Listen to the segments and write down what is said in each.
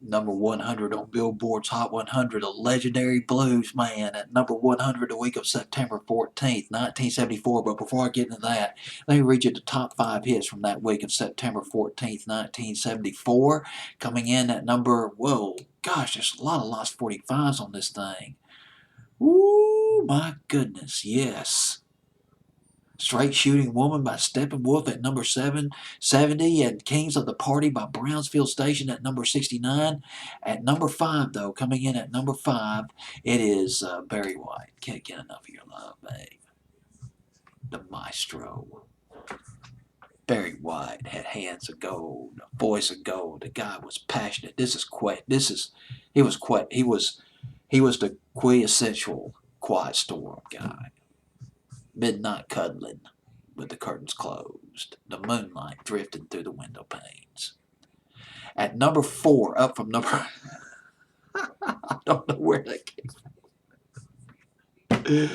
Number 100 on Billboard's Hot 100, a legendary blues man at number 100 the week of September 14th, 1974. But before I get into that, let me read you the top 5 hits from that week of September 14th, 1974. Coming in at number, whoa, gosh, there's a lot of lost 45s on this thing. Ooh, my goodness, yes. Straight Shooting Woman by Steppenwolf at number 770, and Kings of the Party by Brownsfield Station at number 69. At number 5, though, coming in at number 5, it is Barry White. Can't get enough of your love, babe. The maestro. Barry White had hands of gold, a voice of gold. The guy was passionate. He was the quintessential Quiet Storm guy. Midnight cuddling with the curtains closed, the moonlight drifting through the window panes. At number 4, up from number... I don't know where that came from.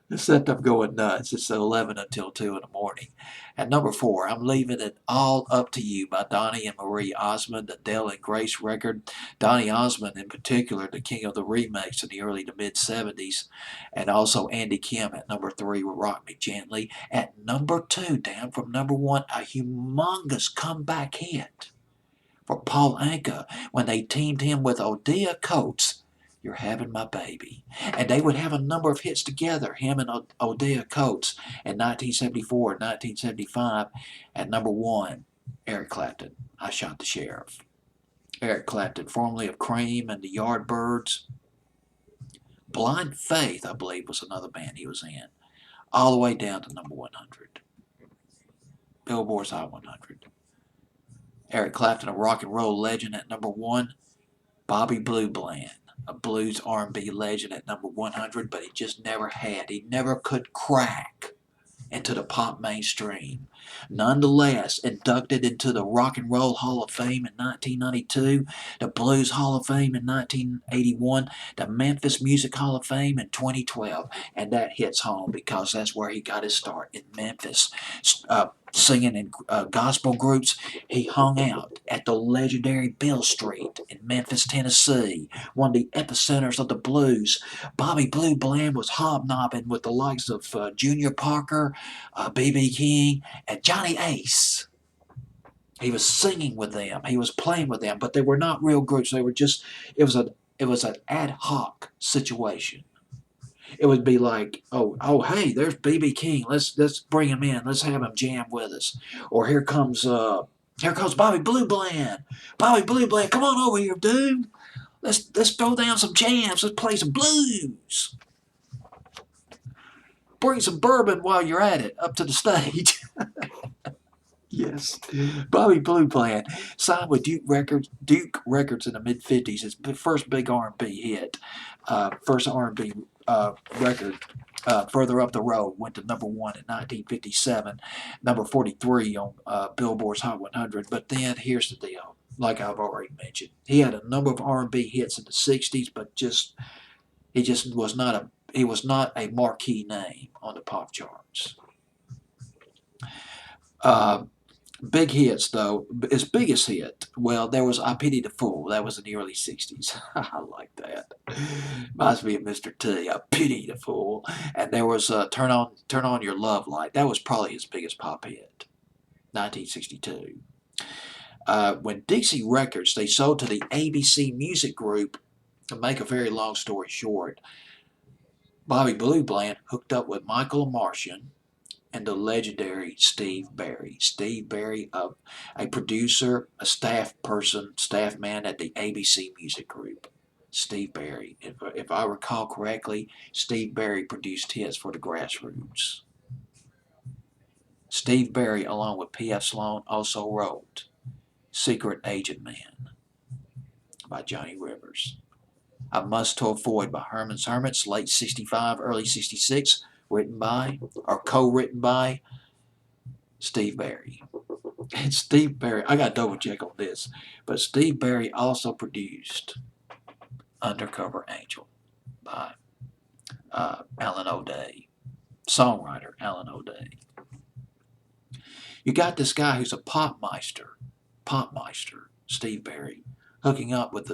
It's set up going nuts. It's 11 until 2 in the morning. At number 4, I'm Leaving It All Up to You by Donnie and Marie Osmond, the Dell and Grace record. Donnie Osmond, in particular, the king of the remakes in the early to mid 70s. And also Andy Kim at number 3 with Rock Me Gently. At number 2, down from number 1, a humongous comeback hit for Paul Anka when they teamed him with Odea Coates. You're Having My Baby. And they would have a number of hits together, him and Odea Coates, in 1974 and 1975. At number 1, Eric Clapton, I Shot the Sheriff. Eric Clapton, formerly of Cream and the Yardbirds. Blind Faith, I believe, was another band he was in. All the way down to number 100. Billboard's Hot 100. Eric Clapton, a rock and roll legend, at number 1. Bobby Blue Bland, a blues R&B legend, at number 100, but he never could crack into the pop mainstream. Nonetheless, inducted into the Rock and Roll Hall of Fame in 1992, the Blues Hall of Fame in 1981, the Memphis Music Hall of Fame in 2012, and that hits home because that's where he got his start, in Memphis. Singing in gospel groups. He hung out at the legendary Bill Street in Memphis, Tennessee, one of the epicenters of the blues. Bobby Blue Bland was hobnobbing with the likes of Junior Parker, B.B. King, and Johnny Ace. He was singing with them. He was playing with them, but they were not real groups. They were just, it was an ad hoc situation. It would be like, oh, hey, there's B.B. King. Let's bring him in. Let's have him jam with us. Or here comes Bobby Blue Bland. Bobby Blue Bland, come on over here, dude. Let's throw down some jams. Let's play some blues. Bring some bourbon while you're at it up to the stage. Yes, Bobby Blue Bland signed with Duke Records in the mid-50s. His first big R&B hit, first R&B record. Further Up the Road went to number 1 in 1957, number 43 on Billboard's Hot 100. But then here's the deal, like I've already mentioned, he had a number of R&B hits in the 60s, but he was not a marquee name on the pop charts. Big hits, though. His biggest hit, well, there was I Pity the Fool. That was in the early 60s. I like that. Reminds me of Mr. T. I Pity the Fool. And there was Turn On Your Love Light. That was probably his biggest pop hit, 1962. When Dixie Records, they sold to the ABC Music Group, to make a very long story short, Bobby Blue Bland hooked up with Michael Martian and the legendary Steve Barry. Steve Barry, a producer, a staff man at the ABC Music Group. Steve Barry. If I recall correctly, Steve Barry produced hits for the Grassroots. Steve Barry, along with P.F. Sloan, also wrote Secret Agent Man by Johnny Rivers. I Must to Avoid by Herman's Hermits, late 65, early 66, written by, or co-written by, Steve Barry. And Steve Barry, I got to double check on this, but Steve Barry also produced Undercover Angel by Alan O'Day, songwriter Alan O'Day. You got this guy who's a pop meister, Steve Barry, hooking up with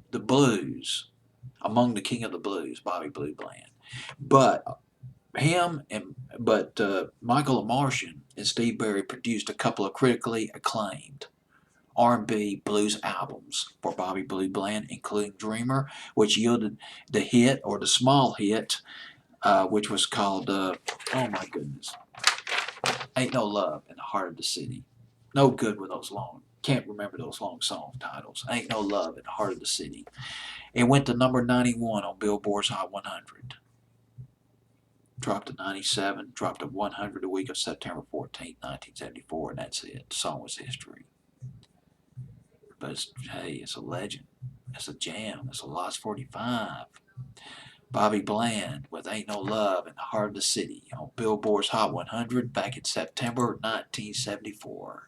the blues, among the king of the blues, Bobby Blue Bland. But Michael LaMartian and Steve Barry produced a couple of critically acclaimed R&B blues albums for Bobby Blue Bland, including Dreamer, which yielded the hit, or the small hit, which was called, oh my goodness, Ain't No Love in the Heart of the City. No good with those long, can't remember those long song titles. Ain't No Love in the Heart of the City. It went to number 91 on Billboard's Hot 100. Dropped to 97, dropped to 100 the week of September 14th, 1974, and that's it. The song was history. But hey, it's a legend. It's a jam. It's a Lost 45. Bobby Bland with Ain't No Love in the Heart of the City on Billboard's Hot 100 back in September 1974.